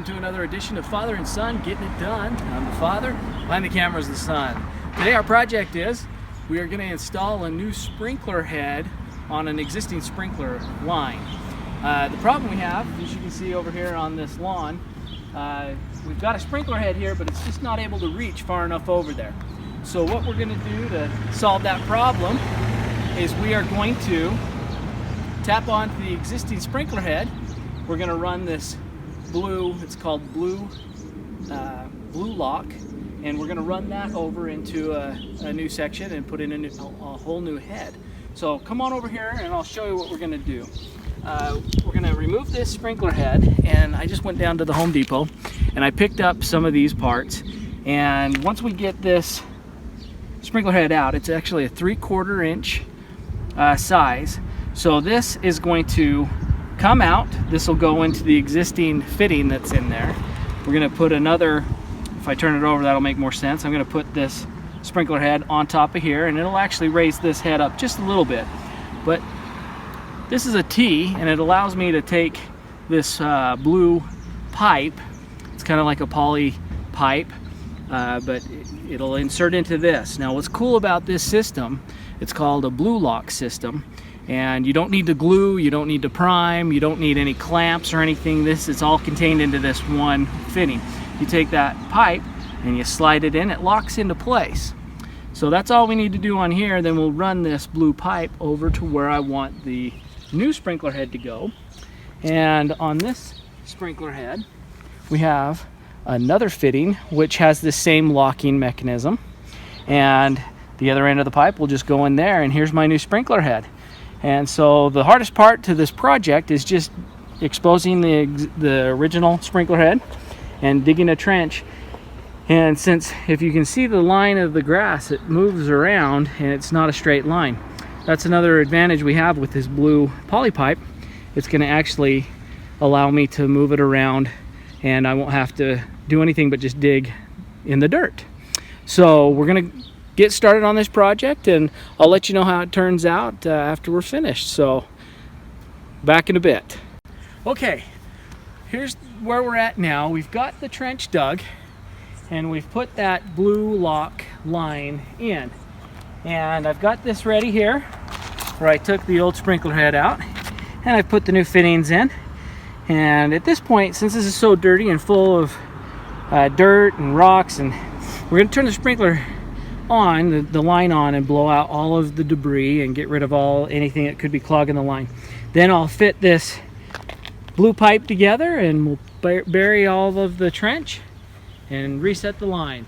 to another edition of Father and Son Getting It Done. I'm the father, behind the camera is the son. Today our project is we are going to install a new sprinkler head on an existing sprinkler line. The problem we have, as you can see over here on this lawn, we've got a sprinkler head here, but it's just not able to reach far enough over there. So what we're going to do to solve that problem is we are going to tap onto the existing sprinkler head. We're going to run this blue, it's called blue lock, and we're going to run that over into a new section and put in a whole new head. So come on over here and I'll show you what we're going to do. We're going to remove this sprinkler head, and I just went down to the Home Depot and I picked up some of these parts, and once we get this sprinkler head out, it's actually a 3/4 inch size. So this is going to come out. This will go into the existing fitting that's in there. We're going to put another, if I turn it over that'll make more sense. I'm going to put this sprinkler head on top of here, and it'll actually raise this head up just a little bit. But this is a T, and it allows me to take this blue pipe. It's kind of like a poly pipe, but it'll insert into this. Now what's cool about this system, it's called a blue lock system, and you don't need to glue, you don't need to prime, you don't need any clamps or anything. This is all contained into this one fitting. You take that pipe and you slide it in, it locks into place. So that's all we need to do on here. Then we'll run this blue pipe over to where I want the new sprinkler head to go. And on this sprinkler head we have another fitting which has the same locking mechanism, and the other end of the pipe will just go in there, and here's my new sprinkler head. And so the hardest part to this project is just exposing the original sprinkler head and digging a trench. And since, if you can see the line of the grass, it moves around and it's not a straight line. That's another advantage we have with this blue poly pipe. It's going to actually allow me to move it around, and I won't have to do anything but just dig in the dirt. So we're going to get started on this project, and I'll let you know how it turns out after we're finished. So back in a bit. Okay, here's where we're at now. We've got the trench dug, and we've put that blue lock line in, and I've got this ready here where I took the old sprinkler head out and I put the new fittings in. And at this point, since this is so dirty and full of dirt and rocks, and we're going to turn the sprinkler on, the line on, and blow out all of the debris and get rid of anything that could be clogging the line. Then I'll fit this blue pipe together and we'll bury all of the trench and reset the line.